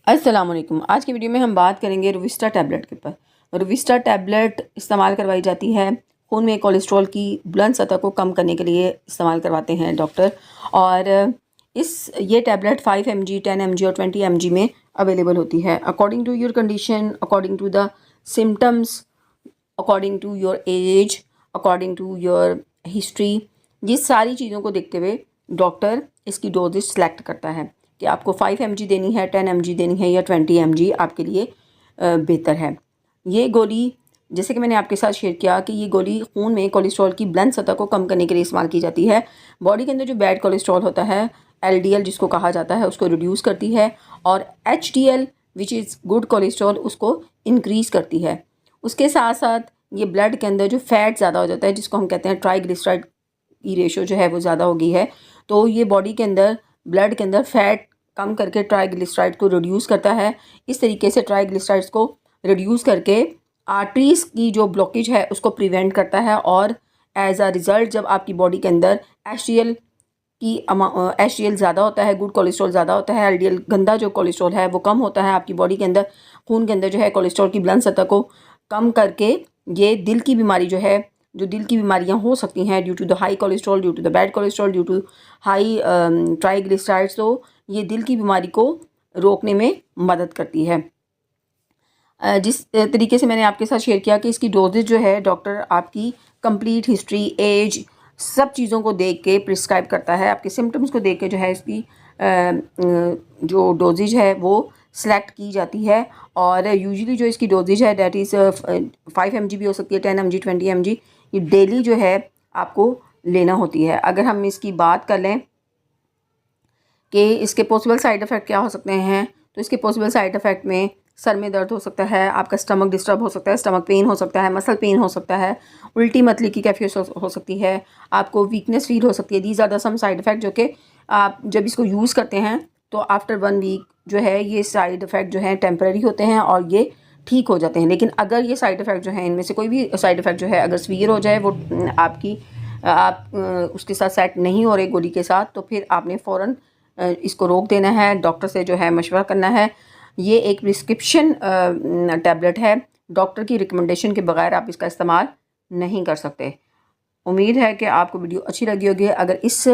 अस्सलाम वालेकुम। आज की वीडियो में हम बात करेंगे रोविस्टा टैबलेट के ऊपर। रोविस्टा टैबलेट इस्तेमाल करवाई जाती है खून में कोलेस्ट्रॉल की बुलंद सतह को कम करने के लिए इस्तेमाल करवाते हैं डॉक्टर। और ये टैबलेट 5 mg 10 mg और 20 mg में अवेलेबल होती है according to your condition, according to the symptoms, according to your age, according to your history. ये सारी चीज़ों को देखते हुए डॉक्टर इसकी डोजेज सेलेक्ट करता है कि आपको 5 mg देनी है, 10 mg देनी है या 20 mg आपके लिए बेहतर है। ये गोली, जैसे कि मैंने आपके साथ शेयर किया कि ये गोली खून में कोलेस्ट्रॉल की बुलंद सतह को कम करने के लिए इस्तेमाल की जाती है। बॉडी के अंदर जो बैड कोलेस्ट्रॉल होता है, LDL जिसको कहा जाता है, उसको रिड्यूस करती है, और HDL which is good cholesterol उसको इंक्रीज़ करती है। उसके साथ साथ ये ब्लड के अंदर जो फैट ज़्यादा हो जाता है, जिसको हम कहते हैं ट्राइग्लिसराइड की रेशो जो है वो ज़्यादा हो गई है, तो ये बॉडी के अंदर ब्लड के अंदर फैट कम करके ट्राइग्लिसराइड को रिड्यूस करता है। इस तरीके से ट्राइग्लिसराइड्स को रिड्यूस करके आर्टरीज की जो ब्लॉकेज है उसको प्रिवेंट करता है, और एज अ रिज़ल्ट जब आपकी बॉडी के अंदर HDL ज़्यादा होता है, गुड कोलेस्ट्रॉल ज़्यादा होता है, LDL गंदा जो कोलेस्ट्रॉल है वो कम होता है, आपकी बॉडी के अंदर खून के अंदर जो है कोलेस्ट्रॉल की बुलंद सतह को कम करके ये दिल की बीमारी जो है, जो दिल की बीमारियां हो सकती हैं due to the high cholesterol, due to the bad cholesterol, due to high triglycerides, तो ये दिल की बीमारी को रोकने में मदद करती है। जिस तरीके से मैंने आपके साथ शेयर किया कि इसकी डोजेज जो है डॉक्टर आपकी कंप्लीट हिस्ट्री, एज, सब चीज़ों को देख के प्रिस्क्राइब करता है। आपके सिम्टम्स को देख के जो है इसकी जो डोजेज है वो सिलेक्ट की जाती है। और यूजुअली जो इसकी डोजेज है दैट इज़ 5 mg भी हो सकती है, 10 mg, 20 mg, ये डेली जो है आपको लेना होती है। अगर हम इसकी बात कर लें कि इसके पॉसिबल साइड इफ़ेक्ट क्या हो सकते हैं, तो इसके पॉसिबल साइड इफ़ेक्ट में सर में दर्द हो सकता है, आपका स्टमक डिस्टर्ब हो सकता है, स्टमक पेन हो सकता है, मसल पेन हो सकता है, उल्टी मतली की कैफियत हो सकती है, आपको वीकनेस फील हो सकती है। These are the some side effect जो कि आप जब इसको यूज़ करते हैं तो आफ्टर 1 वीक जो है ये साइड इफ़ेक्ट जो है टेम्परेरी होते हैं और ये ठीक हो जाते हैं। लेकिन अगर ये साइड इफ़ेक्ट जो है, इनमें से कोई भी साइड इफ़ेक्ट जो है अगर सीवियर हो जाए, वो आप उसके साथ सेट नहीं हो रहे गोली के साथ, तो फिर आपने फ़ौरन इसको रोक देना है, डॉक्टर से जो है मशवरा करना है। ये एक प्रिस्क्रिप्शन टैबलेट है, डॉक्टर की रिकमेंडेशन के बगैर आप इसका इस्तेमाल नहीं कर सकते। उम्मीद है कि आपको वीडियो अच्छी लगी होगी। अगर इस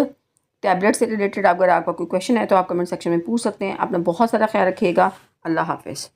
टैबलेट से रिलेटेड अगर आपका कोई क्वेश्चन है तो आप कमेंट सेक्शन में पूछ सकते हैं। अपना बहुत सारा ख्याल रखिएगा। अल्लाह हाफ़िज़।